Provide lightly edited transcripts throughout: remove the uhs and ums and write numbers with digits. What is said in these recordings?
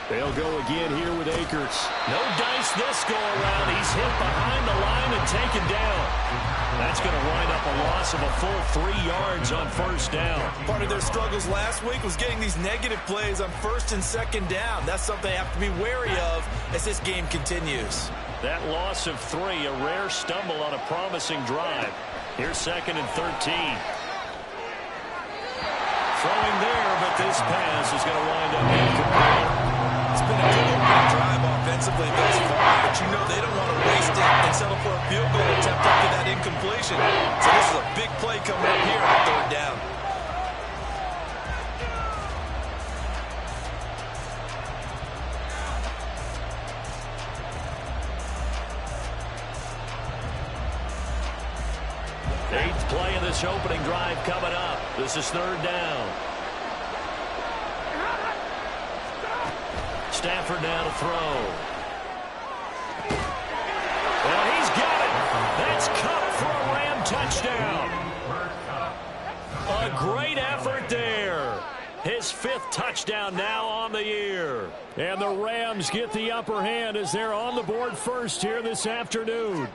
They'll go again here with Akers. No dice this go around. He's hit behind the line and taken down. That's going to wind up a loss of a full 3 yards on first down. Part of their struggles last week was getting these negative plays on first and second down. That's something they have to be wary of as this game continues. That loss of 3, a rare stumble on a promising drive. Here's 2nd and 13. Throwing there, but this pass is going to wind up incomplete. It's been a good opening drive offensively thus far, but you know they don't want to waste it and settle for a field goal attempt after that incompletion. So this is a big play coming up here on 3rd down. Eighth play of this opening drive coming up. This is 3rd down. Stafford now to throw. Well, he's got it. That's Cup for a Ram touchdown. A great effort there. His 5th touchdown now on the year. And the Rams get the upper hand as they're on the board first here this afternoon.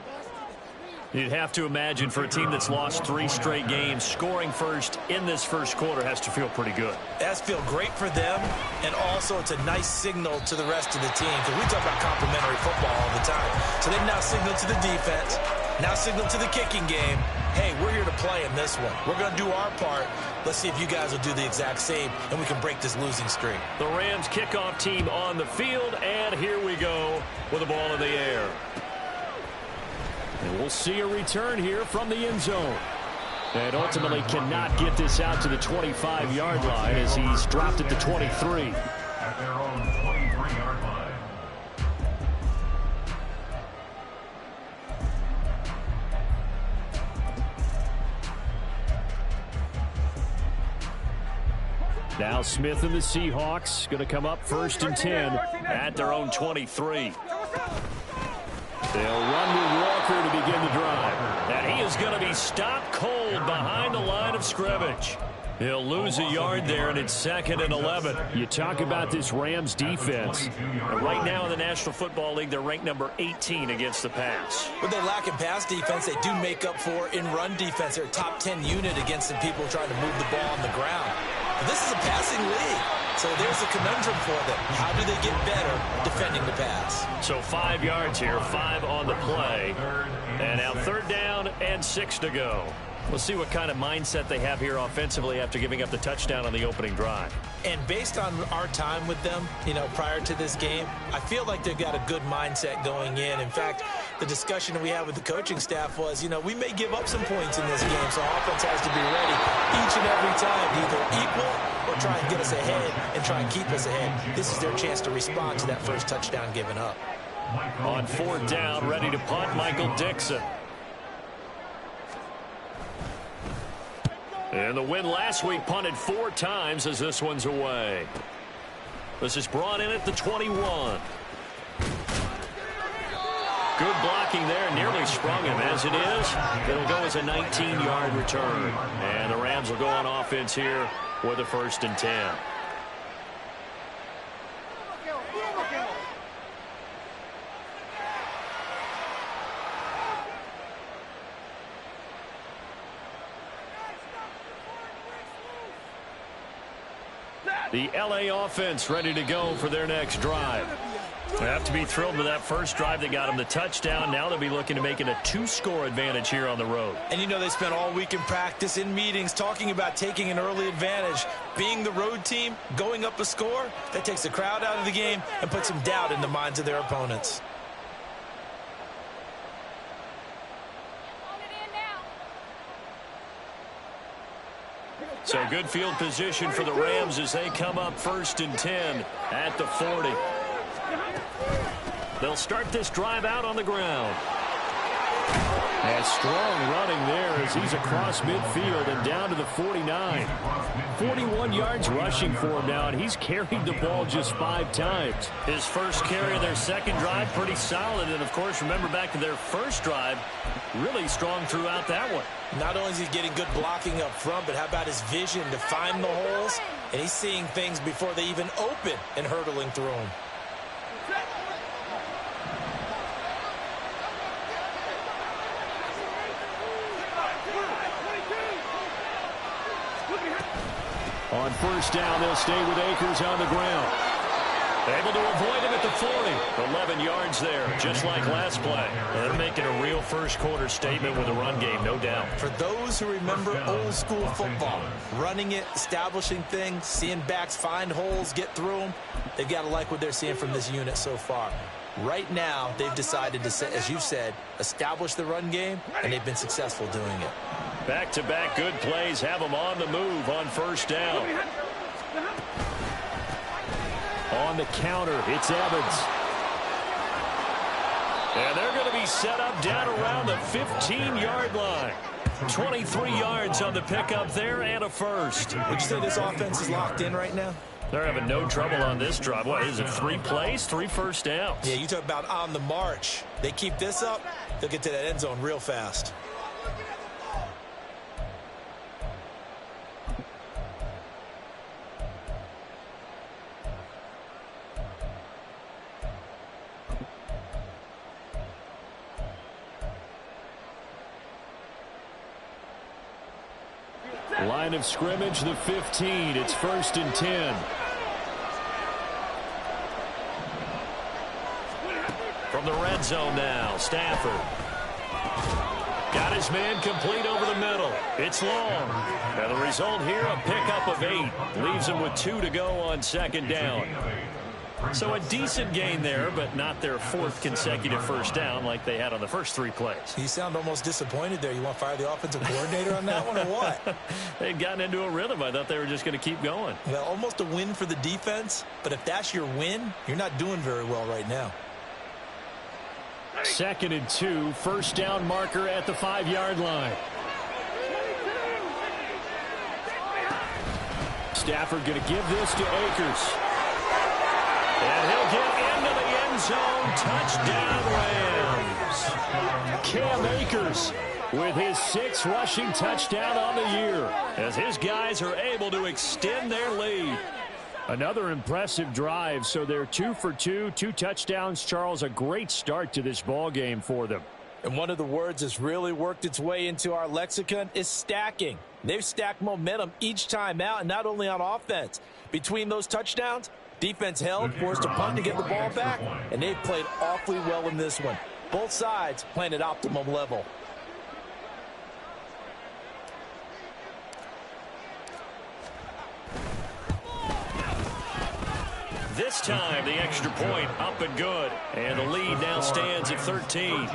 You'd have to imagine for a team that's lost 3 straight games, scoring first in this first quarter has to feel pretty good. It has to feel great for them, and also it's a nice signal to the rest of the team, because we talk about complimentary football all the time. So they've now signaled to the defense, now signaled to the kicking game, hey, we're here to play in this one. We're going to do our part. Let's see if you guys will do the exact same, and we can break this losing streak. The Rams kickoff team on the field, and here we go with the ball in the air. And we'll see a return here from the end zone. And ultimately cannot get this out to the 25-yard line as he's dropped at the 23. At their own 23-yard line. Now Smith and the Seahawks going to come up 1st and 10 at their own 23. They'll run with Walker to begin the drive. And he is going to be stopped cold behind the line of scrimmage. He'll lose a yard there, and it's 2nd and 11. You talk about this Rams defense. And right now in the National Football League, they're ranked number 18 against the pass. What they lack in pass defense, they do make up for in run defense. They're a top 10 unit against the people trying to move the ball on the ground. But this is a passing league. So there's a conundrum for them. How do they get better defending the pass? So 5 yards here, 5 on the play. And now 3rd down and 6 to go. We'll see what kind of mindset they have here offensively after giving up the touchdown on the opening drive. And based on our time with them, prior to this game, I feel like they've got a good mindset going in. In fact, the discussion that we had with the coaching staff was, we may give up some points in this game, so offense has to be ready each and every time to either equal or try and get us ahead and try and keep us ahead. This is their chance to respond to that first touchdown given up. On 4th down, ready to punt, Michael Dixon. And the win last week punted 4 times as this one's away. This is brought in at the 21. Good blocking there, nearly sprung him. As it is, it'll go as a 19-yard return. And the Rams will go on offense here with a 1st and 10. The LA offense ready to go for their next drive. They have to be thrilled with that first drive that got them the touchdown. Now they'll be looking to make it a 2-score advantage here on the road. And they spent all week in practice, in meetings, talking about taking an early advantage. Being the road team, going up a score, that takes the crowd out of the game and puts some doubt in the minds of their opponents. So good field position for the Rams as they come up 1st and 10 at the 40. They'll start this drive out on the ground. And strong running there as he's across midfield and down to the 49. 41 yards rushing for him now, and he's carried the ball just 5 times. His first carry of their second drive, pretty solid. And, of course, remember back to their first drive, really strong throughout that one. Not only is he getting good blocking up front, but how about his vision to find the holes? And he's seeing things before they even open and hurtling through them. On first down, they'll stay with Akers on the ground. Able to avoid him at the 40. 11 yards there, just like last play. They're making a real first-quarter statement with a run game, no doubt. For those who remember old-school football, running it, establishing things, seeing backs find holes, get through them, they've got to like what they're seeing from this unit so far. Right now, they've decided to, as you've said, establish the run game, and they've been successful doing it. Back-to-back good plays have them on the move on first down. On the counter, it's Evans. And they're going to be set up down around the 15-yard line. 23 yards on the pickup there and a first. Would you say this offense is locked in right now? They're having no trouble on this drive. What is it, 3 plays, 3 first downs? Yeah, you talk about on the march. They keep this up, they'll get to that end zone real fast. Line of scrimmage, the 15. It's 1st and 10. From the red zone now, Stafford. Got his man complete over the middle. It's long. And the result here, a pickup of 8. Leaves him with 2 to go on second down. So a decent gain there, but not their 4th consecutive first down like they had on the first 3 plays. You sound almost disappointed there. You want to fire the offensive coordinator on that one or what? They'd gotten into a rhythm. I thought they were just going to keep going. Well, almost a win for the defense, but if that's your win, you're not doing very well right now. 2nd and 2, first down marker at the 5-yard line. Stafford going to give this to Akers. And he'll get into the end zone. Touchdown, Rams. Cam Akers with his 6th rushing touchdown on the year as his guys are able to extend their lead. Another impressive drive, so they're 2 for 2, 2 touchdowns. Charles, a great start to this ball game for them. And one of the words that's really worked its way into our lexicon is stacking. They've stacked momentum each time out, and not only on offense. Between those touchdowns, defense held, forced a punt to get the ball back, and they've played awfully well in this one. Both sides playing at optimum level. This time, the extra point up and good. And the lead now stands at 13.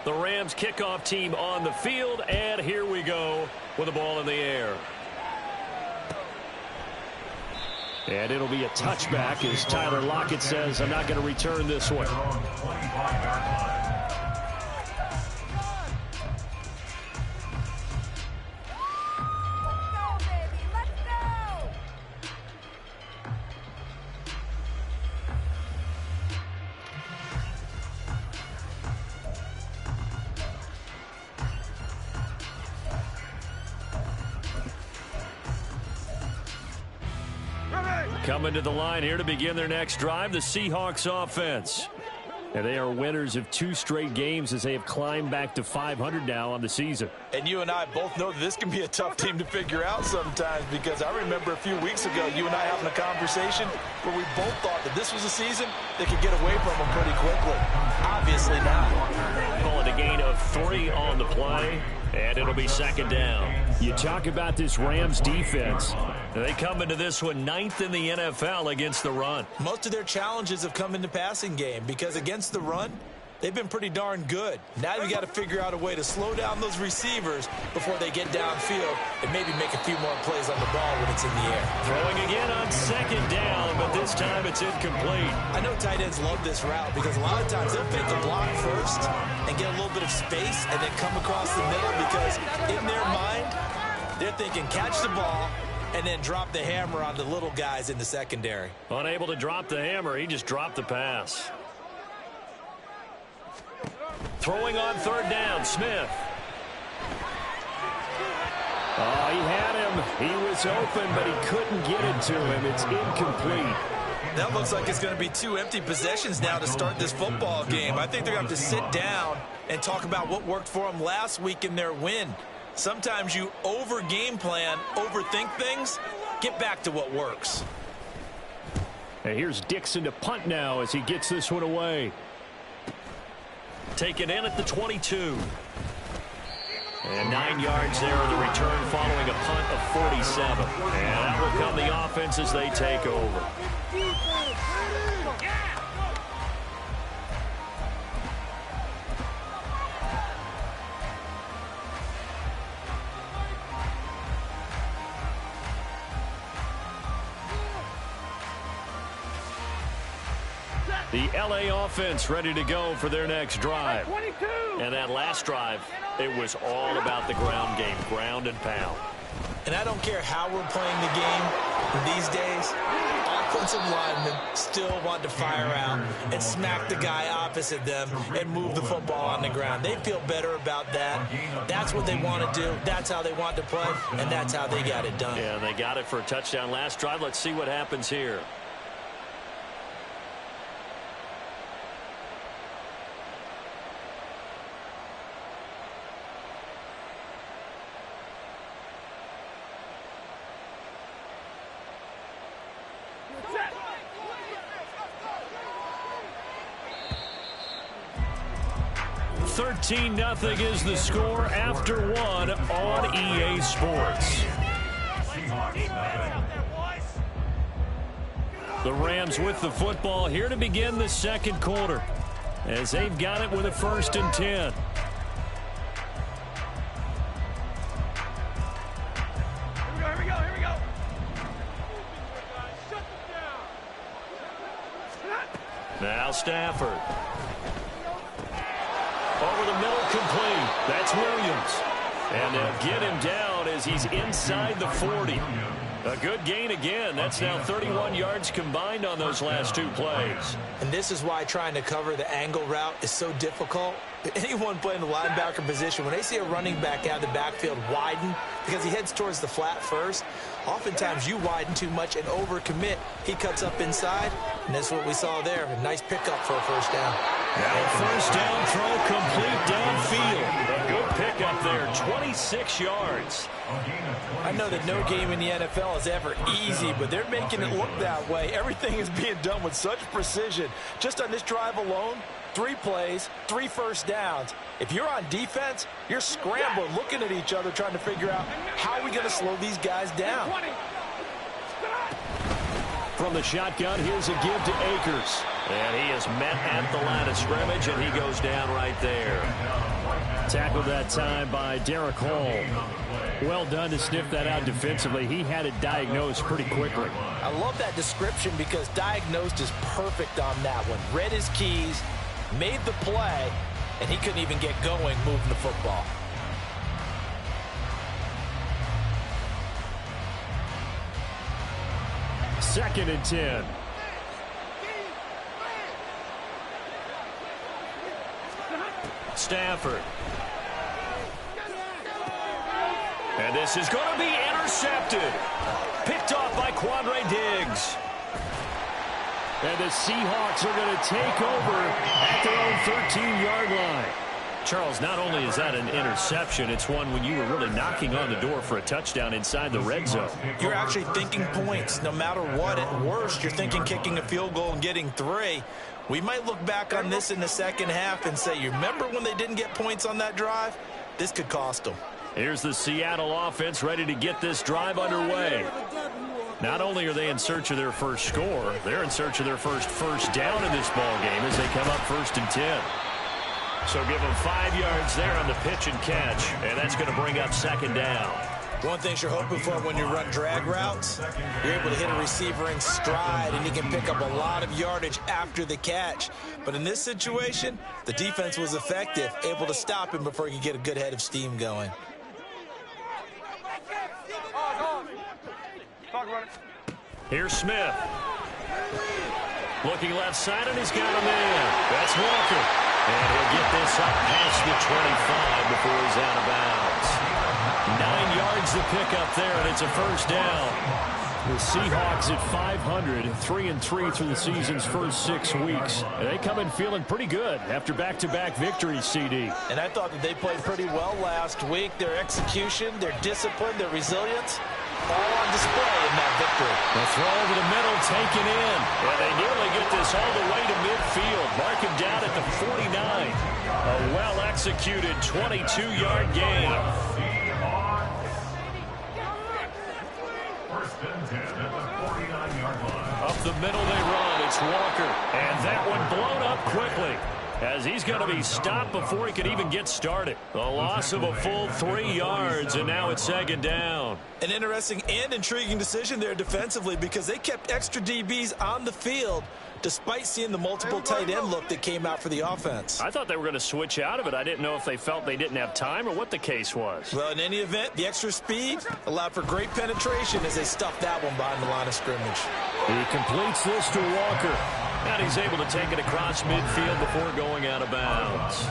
The Rams kickoff team on the field, and here we go with the ball in the air. And it'll be a touchback as Tyler Lockett says, I'm not going to return this one. Coming to the line here to begin their next drive, the Seahawks offense. And they are winners of 2 straight games as they have climbed back to 500 now on the season. And you and I both know that this can be a tough team to figure out sometimes, because I remember a few weeks ago you and I having a conversation where we both thought that this was a season they could get away from them pretty quickly. Obviously not. Calling a gain of 3 on the play, and it'll be second down. You talk about this Rams defense. They come into this one 9th in the NFL against the run. Most of their challenges have come in the passing game because against the run, they've been pretty darn good. Now you've got to figure out a way to slow down those receivers before they get downfield and maybe make a few more plays on the ball when it's in the air. Throwing again on 2nd down, but this time it's incomplete. I know tight ends love this route because a lot of times they'll fit the block first and get a little bit of space and then come across the middle because in their mind, they're thinking catch the ball and then drop the hammer on the little guys in the secondary. Unable to drop the hammer, he just dropped the pass. Throwing on 3rd down, Smith. Oh, he had him. He was open, but he couldn't get it to him. It's incomplete. That looks like it's going to be 2 empty possessions now to start this football game. I think they're going to have to sit down and talk about what worked for them last week in their win. Sometimes you over-game plan, overthink things. Get back to what works. And here's Dixon to punt now as he gets this one away. Taken in at the 22. And 9 yards there on the return following a punt of 47. And that will come the offense as they take over. The LA offense ready to go for their next drive. And that last drive, it was all about the ground game, ground and pound. And I don't care how we're playing the game these days, offensive linemen still want to fire out and smack the guy opposite them and move the football on the ground. They feel better about that. That's what they want to do. That's how they want to play, and that's how they got it done. Yeah, they got it for a touchdown last drive. Let's see what happens here. Nothing is the score after 1 on EA Sports. The Rams with the football here to begin the 2nd quarter as they've got it with a 1st and 10. Here we go. Now Stafford. Over the middle, complete. That's Williams. And they'll get him down as he's inside the 40. A good gain again. That's now 31 yards combined on those last 2 plays. And this is why trying to cover the angle route is so difficult. Anyone playing the linebacker position, when they see a running back out of the backfield widen because he heads towards the flat first, oftentimes you widen too much and overcommit. He cuts up inside, and that's what we saw there. A nice pickup for a 1st down. Now 1st down throw complete downfield. A good pickup there, 26 yards. I know that no game in the NFL is ever easy, but they're making it look that way. Everything is being done with such precision. Just on this drive alone, 3 plays, 3 1st downs. If you're on defense, you're scrambling, looking at each other, trying to figure out how are we going to slow these guys down. From the shotgun, here's a give to Akers. And he is met at the line of scrimmage, and he goes down right there. Tackled that time by Derek Hall. Well done to sniff that out defensively. He had it diagnosed pretty quickly. I love that description because diagnosed is perfect on that one. Read his keys, made the play, and he couldn't even get going moving the football. Second and 10. Stafford. And this is going to be intercepted. Picked off by Quandre Diggs. And the Seahawks are going to take over at their own 13-yard line. Charles, not only is that an interception, it's one when you were really knocking on the door for a touchdown inside the red zone. You're actually thinking points no matter what. At worst, you're thinking kicking a field goal and getting 3. We might look back on this in the 2nd half and say, you remember when they didn't get points on that drive? This could cost them. Here's the Seattle offense ready to get this drive underway. Not only are they in search of their first score, they're in search of their first down in this ball game as they come up 1st and 10. So give them 5 yards there on the pitch and catch, and that's going to bring up 2nd down. One thing you're hoping for when you run drag routes, you're able to hit a receiver in stride, and he can pick up a lot of yardage after the catch. But in this situation, the defense was effective, able to stop him before he could get a good head of steam going. Here's Smith. Looking left side, and he's got a man. That's Walker. And he'll get this up past the 25 before he's out of bounds. 9 yards to pick up there, and it's a 1st down. The Seahawks at 500, 3-3 through the season's first 6 weeks. And they come in feeling pretty good after back-to-back victories, CD. And I thought that they played pretty well last week. Their execution, their discipline, their resilience, all on display in that victory. The throw over the middle taken in. And they nearly get this all the way to midfield. Mark him down at the 49. A well-executed 22-yard gain. Up the middle they run. It's Walker. And that one blown up quickly, as he's going to be stopped before he can even get started. A loss of a full 3 yards, and now it's 2nd down. An interesting and intriguing decision there defensively, because they kept extra DBs on the field despite seeing the multiple tight end look that came out for the offense. I thought they were going to switch out of it. I didn't know if they felt they didn't have time or what the case was. Well, in any event, the extra speed allowed for great penetration as they stuffed that one behind the line of scrimmage. He completes this to Walker, and he's able to take it across midfield before going out of bounds.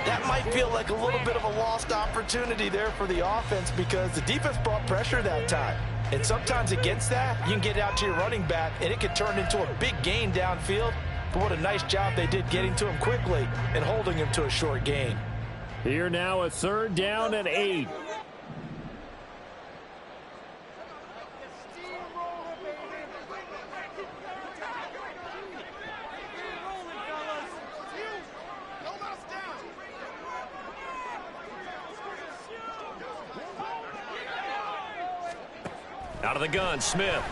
That might feel like a little bit of a lost opportunity there for the offense, because the defense brought pressure that time. And sometimes against that, you can get out to your running back, and it could turn into a big gain downfield. But what a nice job they did getting to him quickly and holding him to a short gain. Here now, a 3rd down and 8. Out of the gun, Smith.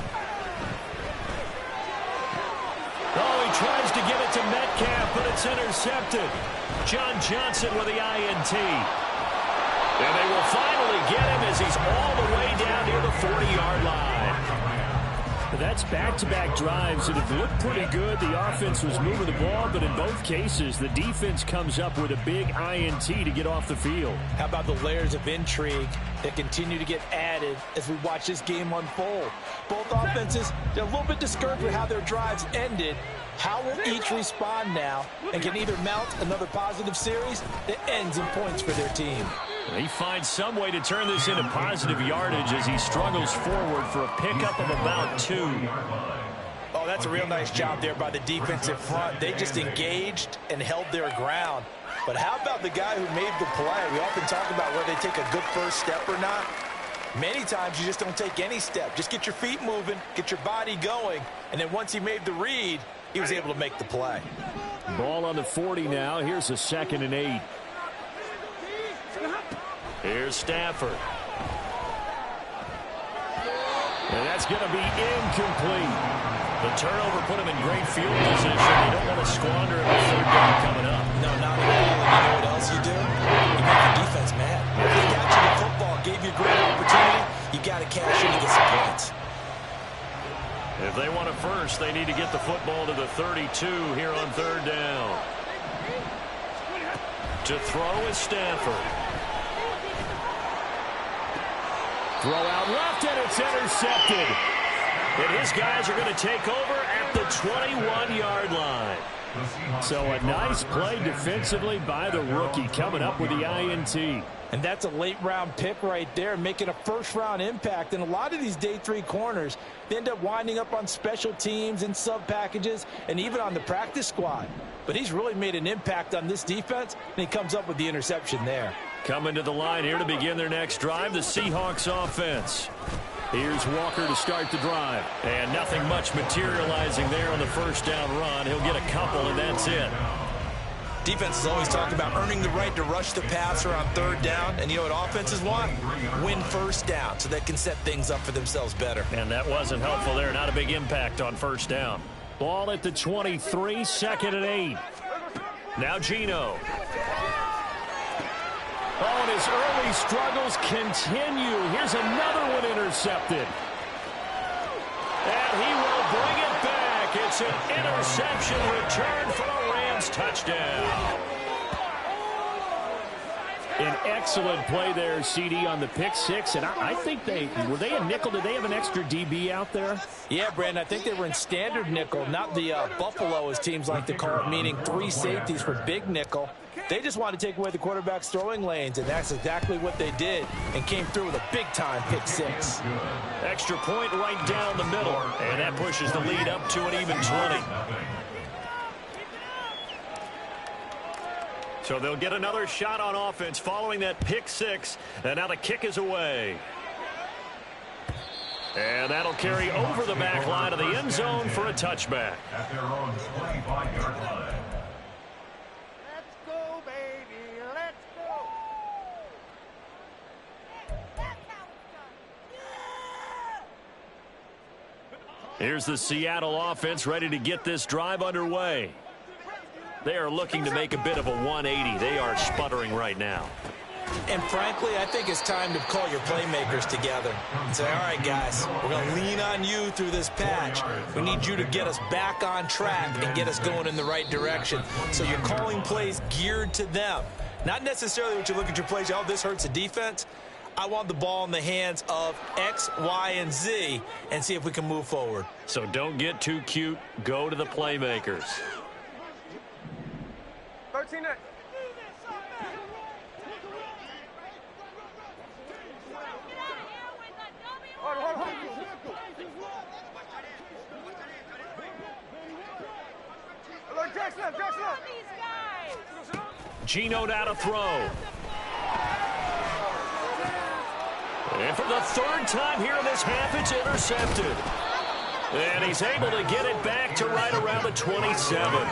Oh, he tries to get it to Metcalf, but it's intercepted. John Johnson with the INT. And they will finally get him as he's all the way down near the 40-yard line. That's back-to-back drives that have looked pretty good. The offense was moving the ball, but in both cases, the defense comes up with a big INT to get off the field. How about the layers of intrigue that continue to get added as we watch this game unfold? Both offenses, they're a little bit discouraged with how their drives ended. How will each respond now and can either mount another positive series that ends in points for their team? He finds some way to turn this into positive yardage as he struggles forward for a pickup of about 2. Oh, that's a real nice job there by the defensive front. They just engaged and held their ground. But how about the guy who made the play? We often talk about whether they take a good first step or not. Many times you just don't take any step. Just get your feet moving, get your body going, and then once he made the read, he was able to make the play. Ball on the 40 now. Here's a 2nd and 8. Here's Stafford. And that's going to be incomplete. The turnover put him in great field position. You don't want to squander it with 3rd down coming up. No, not at all. And you know what else you do? You make your defense mad. If they got you the football, gave you a great opportunity, you got to cash in and get some points. If they want it first, they need to get the football to the 32 here on 3rd down. To throw is Stafford. Throw out left, and it's intercepted. And his guys are going to take over at the 21-yard line. So a nice play defensively by the rookie, coming up with the INT. And that's a late-round pick right there, making a first-round impact. And a lot of these day 3 corners, they end up winding up on special teams and sub-packages and even on the practice squad. But he's really made an impact on this defense, and he comes up with the interception there. Coming to the line here to begin their next drive, the Seahawks offense. Here's Walker to start the drive. And nothing much materializing there on the 1st down run. He'll get a couple, and that's it. Defense is always talking about earning the right to rush the passer on third down. And you know what offenses want? Win first down so they can set things up for themselves better. And that wasn't helpful there. Not a big impact on first down. Ball at the 23, second and 8. Now Geno. Oh, and his early struggles continue. Here's another one intercepted. And he will bring it back. It's an interception return for a Rams touchdown. An excellent play there, CD, on the pick six. And I think were they a nickel? Did they have an extra DB out there? Yeah, Brandon, I think they were in standard nickel, not the Buffalo, as teams like to call it, meaning 3 safeties for big nickel. They just wanted to take away the quarterback's throwing lanes, and that's exactly what they did, and came through with a big-time pick six. Extra point right down the middle, and that pushes the lead up to an even 20. So they'll get another shot on offense following that pick six, and now the kick is away. And that'll carry over the back line of the end zone for a touchback. At their own 25-yard line. Let's go, baby. Let's go. That's how it's done. Here's the Seattle offense ready to get this drive underway. They are looking to make a bit of a 180. They are sputtering right now. And frankly, I think it's time to call your playmakers together and say, all right, guys, we're going to lean on you through this patch. We need you to get us back on track and get us going in the right direction. So you're calling plays geared to them. Not necessarily what you look at your plays, oh, this hurts the defense. I want the ball in the hands of X, Y, and Z and see if we can move forward. So don't get too cute. Go to the playmakers. 13. Geno now to throw. And for the third time here in this half, it's intercepted. And he's able to get it back to right around the 27.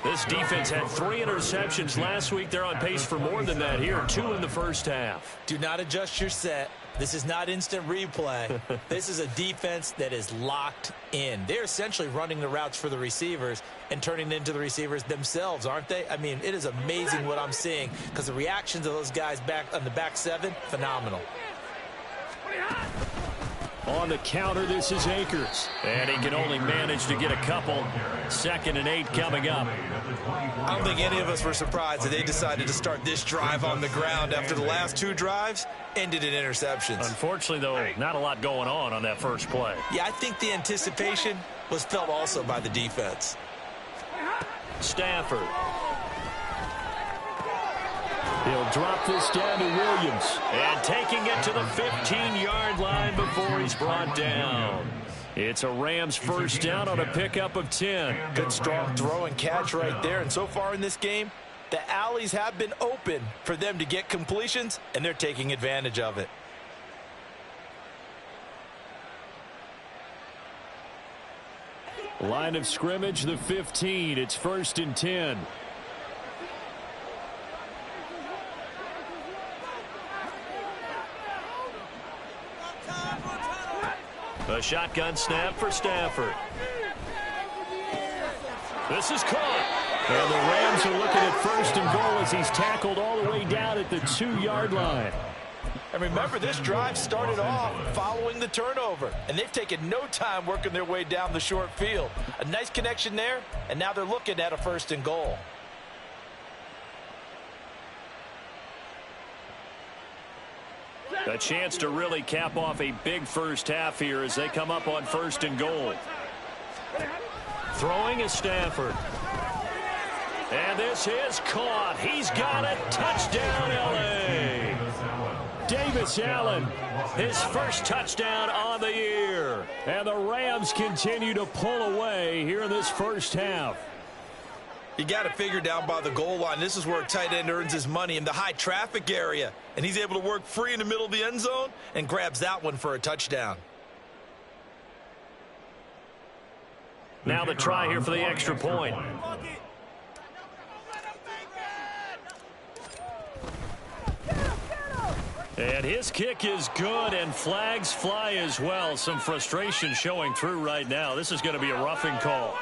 This defense had 3 interceptions last week. They're on pace for more than that here. 2 in the first half. Do not adjust your set. This is not instant replay. This is a defense that is locked in. They're essentially running the routes for the receivers and turning into the receivers themselves, aren't they? I mean, it is amazing what I'm seeing because the reactions of those guys back on the back 7, phenomenal. On the counter, this is Akers. And he can only manage to get a couple. 2nd and 8 coming up. I don't think any of us were surprised that they decided to start this drive on the ground after the last 2 drives ended in interceptions. Unfortunately, though, not a lot going on that first play. Yeah, I think the anticipation was felt also by the defense. Stafford. He'll drop this down to Williams. And taking it to the 15-yard line before he's brought down. It's a Rams first down on a pickup of 10. Good strong throw and catch right there. And so far in this game, the alleys have been open for them to get completions, and they're taking advantage of it. Line of scrimmage, the 15. It's 1st and 10. A shotgun snap for Stafford. This is caught. And the Rams are looking at 1st and goal as he's tackled all the way down at the 2-yard line. And remember, this drive started off following the turnover, and they've taken no time working their way down the short field. A nice connection there, and now they're looking at a 1st and goal. A chance to really cap off a big first half here as they come up on 1st and goal. Throwing is Stafford. And this is caught. He's got it. Touchdown, L.A. Davis Allen, his first touchdown on the year. And the Rams continue to pull away here in this first half. You got to figure down by the goal line. This is where a tight end earns his money, in the high traffic area. And he's able to work free in the middle of the end zone and grabs that one for a touchdown. Now the try here for the extra point. And his kick is good, and flags fly as well. Some frustration showing through right now. This is going to be a roughing call.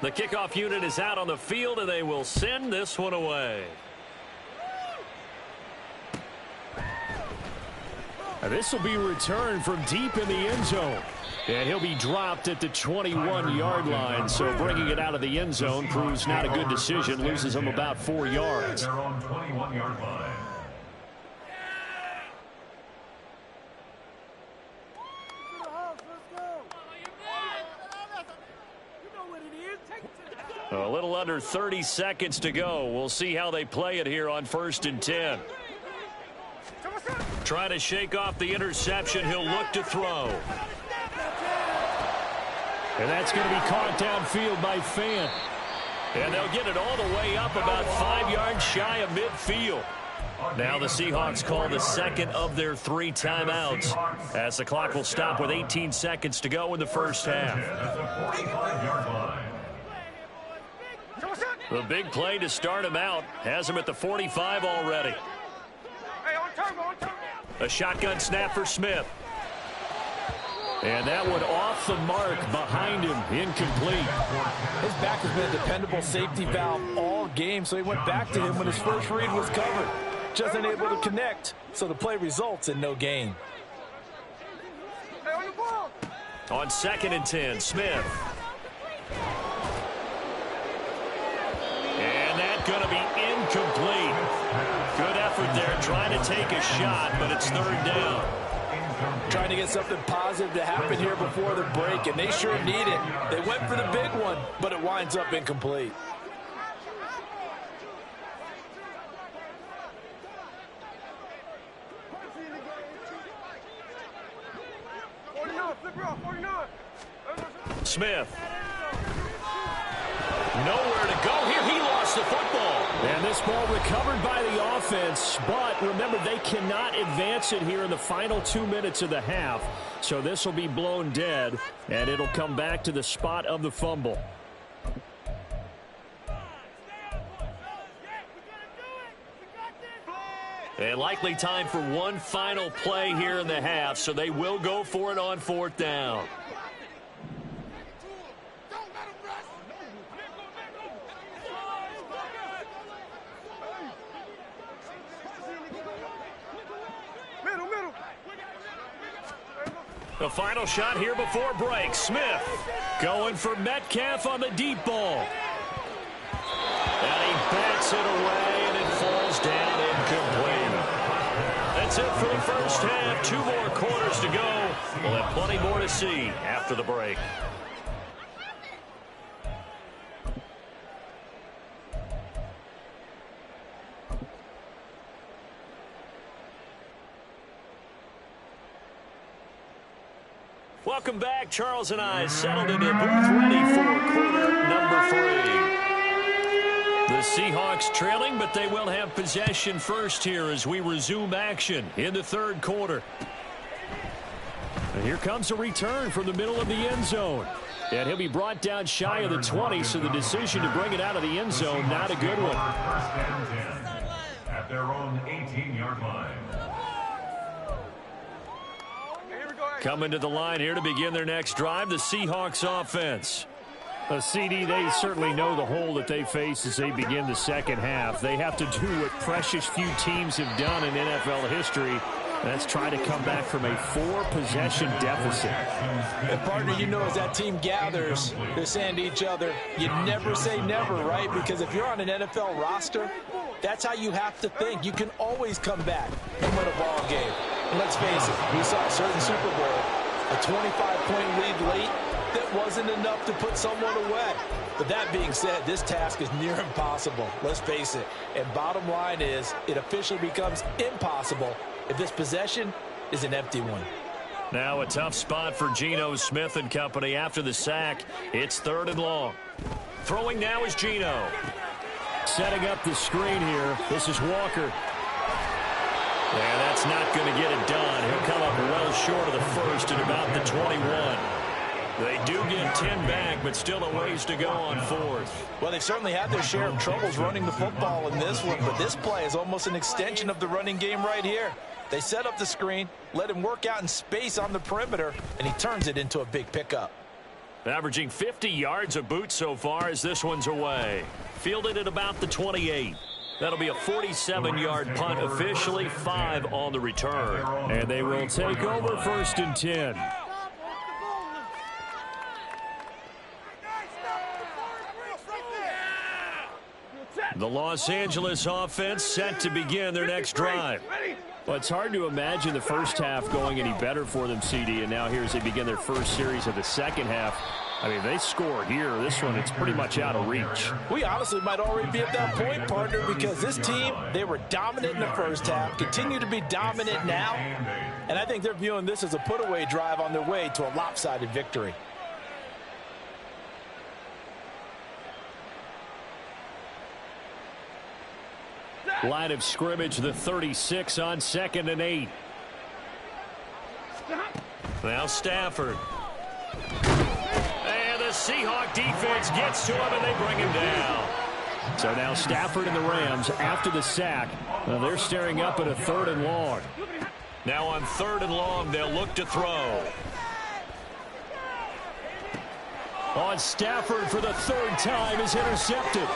The kickoff unit is out on the field, and they will send this one away. And this will be returned from deep in the end zone. And he'll be dropped at the 21-yard line. So bringing it out of the end zone proves not a good decision. Loses him about 4 yards. Their own 21-yard line. A little under 30 seconds to go. We'll see how they play it here on 1st and 10. Trying to shake off the interception. He'll look to throw. And that's going to be caught downfield by Fant. And they'll get it all the way up about 5 yards shy of midfield. Now the Seahawks call the second of their 3 timeouts as the clock will stop with 18 seconds to go in the first half. The big play to start him out has him at the 45 already. A shotgun snap for Smith. And that one off the mark behind him, incomplete. His back has been a dependable safety valve all game, so he went back to him when his first read was covered. Just unable to connect, so the play results in no gain. On 2nd and 10, Smith. And that's going to be incomplete. Good effort there, trying to take a shot, but it's 3rd down. Trying to get something positive to happen here before the break, and they sure need it. They went for the big one, but it winds up incomplete. Smith. Nowhere to go here. He lost the football. And this ball recovered by the offense, but remember, they cannot advance it here in the final 2 minutes of the half. So this will be blown dead, and it'll come back to the spot of the fumble. And likely time for one final play here in the half, so they will go for it on 4th down. The final shot here before break. Smith going for Metcalf on the deep ball. And he bats it away, and it falls down incomplete. That's it for the first half. 2 more quarters to go. We'll have plenty more to see after the break. Welcome back. Charles and I settled into the booth ready for quarter number 3. The Seahawks trailing, but they will have possession first here as we resume action in the 3rd quarter. And here comes a return from the middle of the end zone. And he'll be brought down shy of the 20, so the decision to bring it out of the end zone, not a good one. 1st and 10 at their own 18-yard line. Coming to the line here to begin their next drive, the Seahawks offense. CD, they certainly know the hole that they face as they begin the second half. They have to do what precious few teams have done in NFL history. That's try to come back from a 4-possession deficit. And partner, you know, as that team gathers, they're saying to each other, you never say never, right? Because if you're on an NFL roster, that's how you have to think. You can always come back and win a ball game. And let's face it, we saw a certain Super Bowl, a 25-point lead late that wasn't enough to put someone away. But that being said, this task is near impossible. Let's face it. And bottom line is, it officially becomes impossible if this possession is an empty one. Now a tough spot for Geno Smith and company after the sack. It's 3rd and long. Throwing now is Geno. Setting up the screen here. This is Walker. Yeah, that's not going to get it done. He'll come up well short of the first at about the 21. They do get 10 back, but still a ways to go on fourth. Well, they've certainly had their share of troubles running the football in this one, but this play is almost an extension of the running game right here. They set up the screen, let him work out in space on the perimeter, and he turns it into a big pickup. Averaging 50 yards a boot so far as this one's away. Fielded at about the 28. That'll be a 47-yard punt officially, 5 on the return. And they will take over first and 10. The Los Angeles offense set to begin their next drive. Well, it's hard to imagine the first half going any better for them, CD, and now here as they begin their first series of the second half. I mean, they score here. This one, it's pretty much out of reach. We honestly might already be at that point, partner, because this team, they were dominant in the first half, continue to be dominant now, and I think they're viewing this as a put-away drive on their way to a lopsided victory. Line of scrimmage, the 36 on 2nd and 8. Now Stafford. And the Seahawk defense gets to him, and they bring him down. So now Stafford and the Rams, after the sack, they're staring up at a 3rd and long. Now on 3rd and long, they'll look to throw. On Stafford for the 3rd time is intercepted.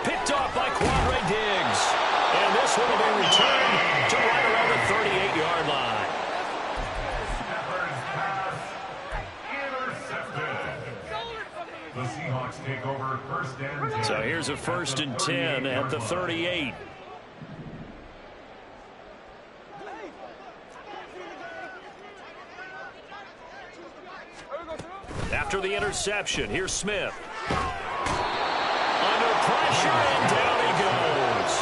Picked off by Quandre Diggs. And this one will be returned to right around the 38-yard line. Stafford's pass intercepted. The Seahawks take over first and 10. So here's a 1st and 10 at the 38. After the interception, here's Smith. Under pressure, and down he goes.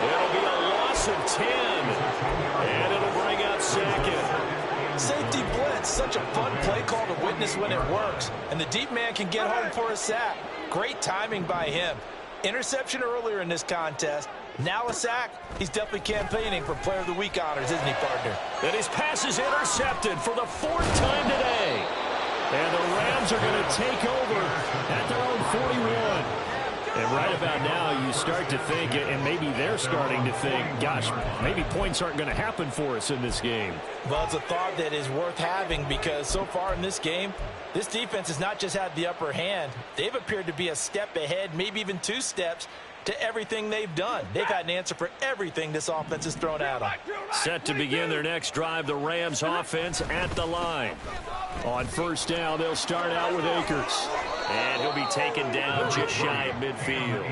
It'll be a loss of 10, and it'll bring up 2nd. Safety blitz, such a fun play call to witness when it works, and the deep man can get home for a sack. Great timing by him. Interception earlier in this contest. Now a sack. He's definitely campaigning for Player of the Week honors, isn't he, partner? And his pass is intercepted for the 4th time today. And the Rams are going to take over at their own 41. And right about now, you start to think, and maybe they're starting to think, gosh, maybe points aren't going to happen for us in this game. Well, it's a thought that is worth having because so far in this game, this defense has not just had the upper hand. They've appeared to be a step ahead, maybe even 2 steps, to everything they've done. They've had an answer for everything this offense has thrown at them. Set to begin their next drive, the Rams offense at the line. On 1st down, they'll start out with Akers. And he'll be taken down just shy of midfield.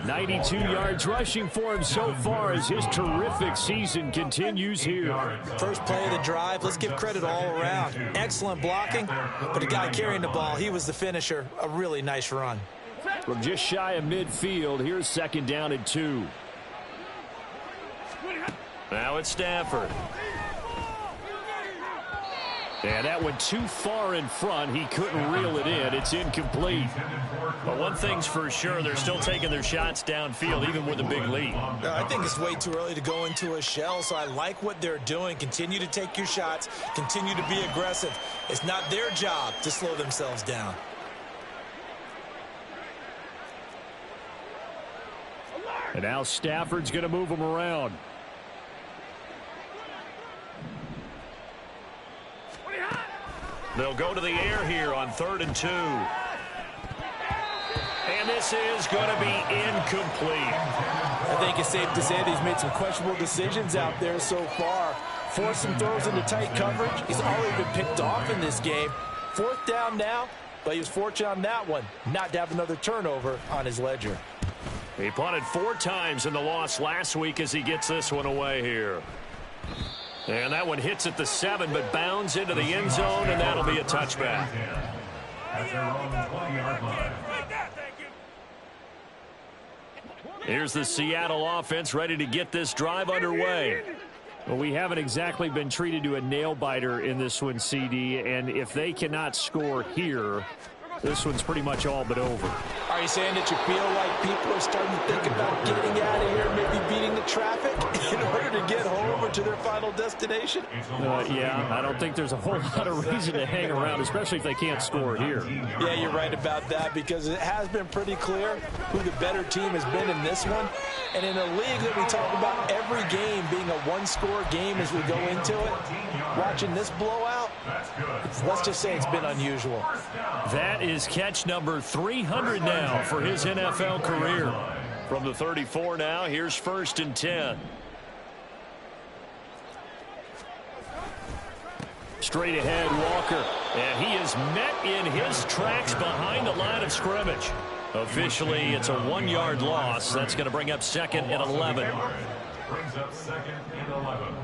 92 yards rushing for him so far as his terrific season continues here. First play of the drive, let's give credit all around. Excellent blocking, but the guy carrying the ball, he was the finisher. A really nice run. From just shy of midfield, here's 2nd down and 2. Now it's Stafford. And that went too far in front. He couldn't reel it in. It's incomplete. But one thing's for sure, they're still taking their shots downfield, even with a big lead. I think it's way too early to go into a shell, so I like what they're doing. Continue to take your shots. Continue to be aggressive. It's not their job to slow themselves down. And now Stafford's going to move him around. They'll go to the air here on 3rd and 2. And this is going to be incomplete. I think it's safe to say that he's made some questionable decisions out there so far. Forced some throws into tight coverage. He's already been picked off in this game. 4th down now, but he was fortunate on that one not to have another turnover on his ledger. He punted 4 times in the loss last week as he gets this one away here. And that one hits at the 7, but bounds into the end zone, and that'll be a touchback. At their own 20-yard line. Here's the Seattle offense ready to get this drive underway. Well, we haven't exactly been treated to a nail-biter in this one, CD, and if they cannot score here, This one's pretty much all but over. Are you saying that you feel like people are starting to think about getting out of here, maybe beating the traffic in order to get home or to their final destination? Yeah, I don't think there's a whole lot of reason to hang around, especially if they can't score here. Yeah, you're right about that, because it has been pretty clear who the better team has been in this one. And in a league that we talk about every game being a one-score game as we go into it, watching this blowout, let's just say it's been unusual. That is catch number 300 now for his NFL career. From the 34 now, here's 1st and 10. Straight ahead, Walker. And he is met in his tracks behind the line of scrimmage. Officially, it's a 1-yard loss. That's going to bring up 2nd and 11. Brings up 2nd and 11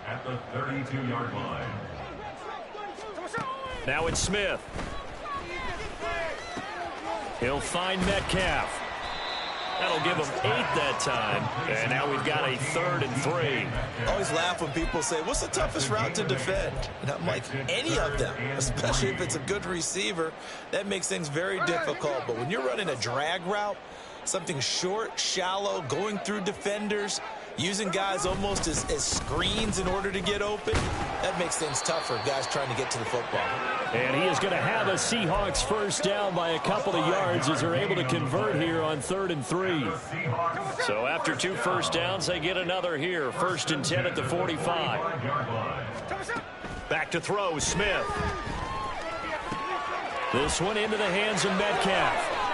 at the 32-yard line. Now it's Smith. He'll find Metcalf. That'll give him 8 that time. And now we've got a 3rd and 3. I always laugh when people say, what's the toughest route to defend? And I'm like, any of them, especially if it's a good receiver. That makes things very difficult. But when you're running a drag route, something short, shallow, going through defenders, using guys almost as screens in order to get open, that makes things tougher, guys trying to get to the football. And he is going to have a Seahawks first down by a couple of yards as they're able to convert here on 3rd and 3. So after 2 first downs, they get another here. 1st and 10 at the 45. Back to throw, Smith. This one into the hands of Metcalf.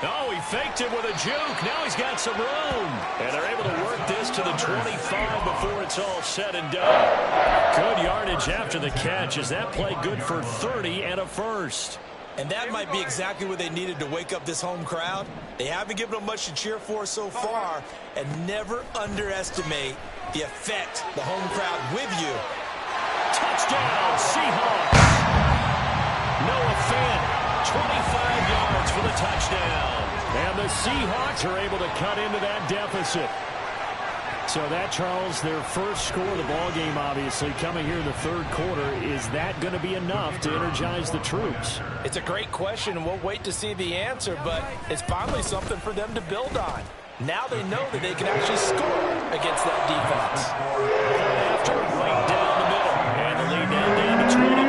Oh, he faked it with a juke. Now he's got some room. And they're able to work this to the 25 before it's all said and done. Good yardage after the catch. Is that play good for 30 and a first? And that might be exactly what they needed to wake up this home crowd. They haven't given them much to cheer for so far. And never underestimate the effect the home crowd with you. Touchdown, Seahawks. Noah Fant. 25 yards for the touchdown. And the Seahawks are able to cut into that deficit. So that, Charles, their first score of the ballgame, obviously, coming here in the 3rd quarter. Is that going to be enough to energize the troops? It's a great question, and we'll wait to see the answer, but it's finally something for them to build on. Now they know that they can actually score against that defense. After right down the middle. And the lead down to 20.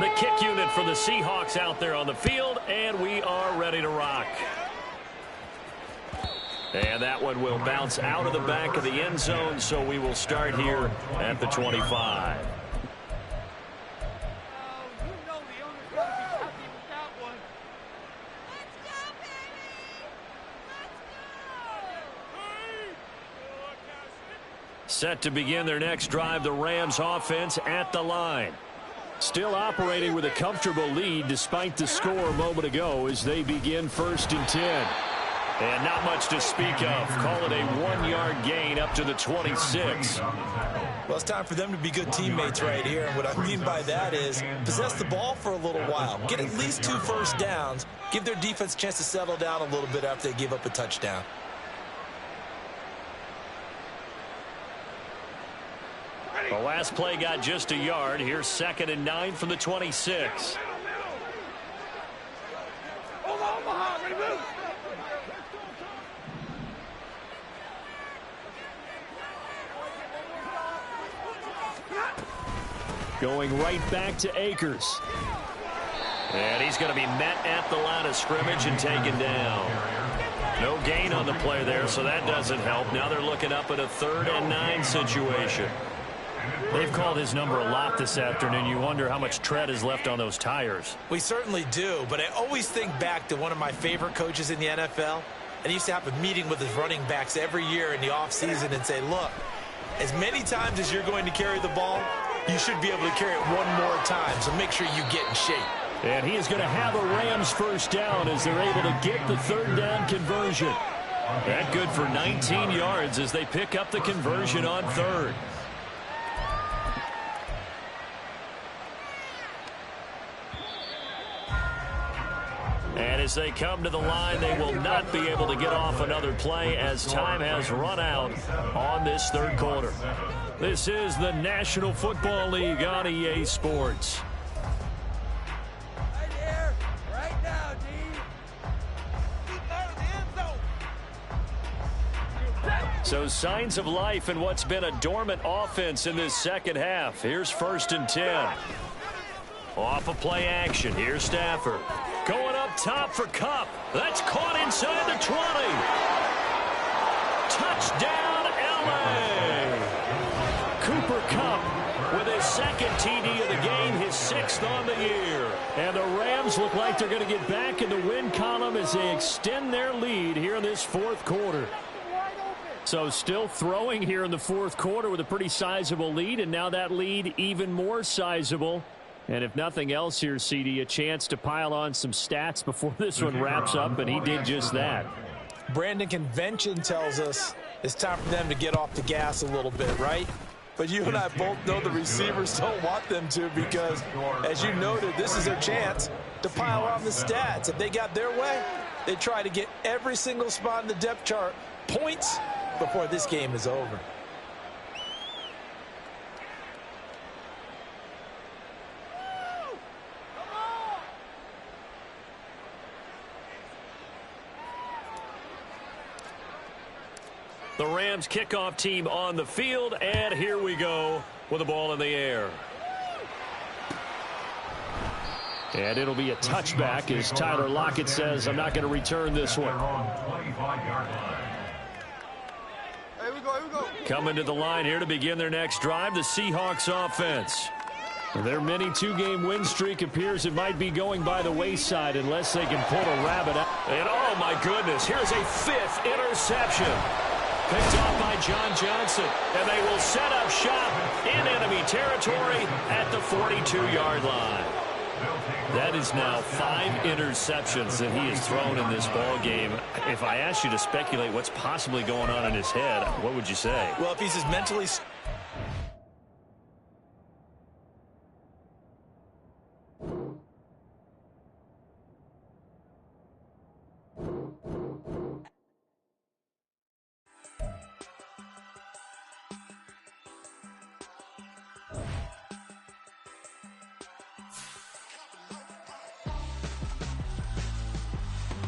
The kick unit for the Seahawks out there on the field, and we are ready to rock. And that one will bounce out of the back of the end zone, so we will start here at the 25. Set to begin their next drive, the Rams offense at the line. Still operating with a comfortable lead despite the score a moment ago as they begin 1st and 10. And not much to speak of. Call it a 1-yard gain up to the 26. Well, it's time for them to be good teammates right here. And what I mean by that is possess the ball for a little while. Get at least 2 first downs. Give their defense a chance to settle down a little bit after they give up a touchdown. The last play got just a yard. Here's 2nd and 9 from the 26. Going right back to Akers. And he's going to be met at the line of scrimmage and taken down. No gain on the play there, so that doesn't help. Now they're looking up at a 3rd and 9 situation. They've called his number a lot this afternoon. You wonder how much tread is left on those tires. We certainly do, but I always think back to one of my favorite coaches in the NFL. And he used to have a meeting with his running backs every year in the offseason and say, look, as many times as you're going to carry the ball, you should be able to carry it one more time, so make sure you get in shape. And he is going to have a Rams first down as they're able to get the 3rd down conversion. That good for 19 yards as they pick up the conversion on 3rd. And as they come to the line, they will not be able to get off another play as time has run out on this 3rd quarter. This is the National Football League on EA Sports. Right here, right now, D. Keep out of the end zone. So signs of life in what's been a dormant offense in this second half. Here's 1st and 10. Off of play action. Here's Stafford. Going up top for Kupp. That's caught inside the 20. Touchdown, L.A. Cooper Kupp with his 2nd TD of the game, his 6th on the year. And the Rams look like they're going to get back in the win column as they extend their lead here in this 4th quarter. So still throwing here in the 4th quarter with a pretty sizable lead, and now that lead even more sizable. And if nothing else here, CD, a chance to pile on some stats before this one wraps up, and he did just that. Brandon, convention tells us it's time for them to get off the gas a little bit, right? But you and I both know the receivers don't want them to, because, as you noted, this is their chance to pile on the stats. If they got their way, they try to get every single spot in the depth chart points before this game is over. The Rams kickoff team on the field, and here we go with the ball in the air. And it'll be a touchback as Tyler Lockett says, I'm not going to return this one. Here we go. Coming to the line here to begin their next drive, the Seahawks offense. Their mini 2-game win streak appears it might be going by the wayside unless they can pull a rabbit out. And oh my goodness, here's a 5th interception. Picked off by John Johnson, and they will set up shop in enemy territory at the 42-yard line. That is now 5 interceptions that he has thrown in this ball game. If I asked you to speculate what's possibly going on in his head, what would you say? Well, if he's as mentally...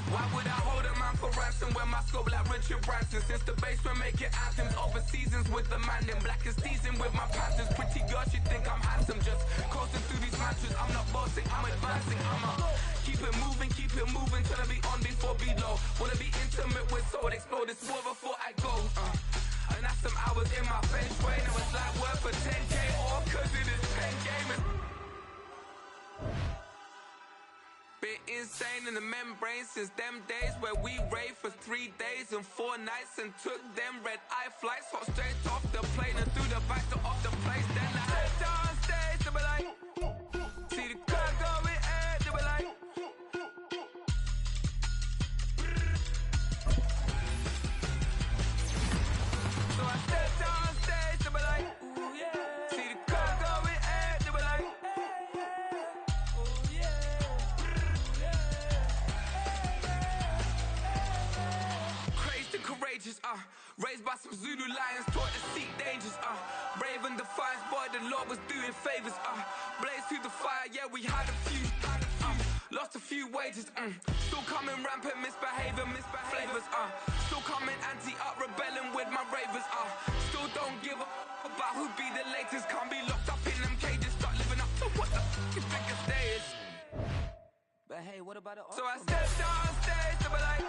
Why would I hold a man for ransom when my scope like Richard Branson? Since the basement making anthems over seasons with the man in black is seasoned with my panthers. Pretty girl, she think I'm handsome, just coasting through these mantras. I'm not bossing, I'm advancing. Keep it moving till I be on before below. Wanna be intimate with soul, explode this war before I go. And that's some hours in my bench way. Now it's like work for 10K or cause it is 10 gamers. Been insane in the membrane since them days where we raved for 3 days and 4 nights and took them red eye flights, hop straight off the plane and through the back door of the place. Then I stepped on stage, they were like, see the crowd going air, they were like, so I stepped on stage, they were like, ooh yeah, see the crowd going air, they were like, ooh yeah. Courageous, raised by some Zulu lions, taught to seek dangers, brave and defiant, boy, the Lord was doing favors, blaze through the fire, yeah, we had a few, lost a few wages, still coming rampant, misbehavior, flavors, still coming anti-up, rebelling with my ravers, still don't give a about who be the latest, can't be locked up in them cages, start living up to what the you think your day is. But hey, what about it? So I stepped on stage, they were like,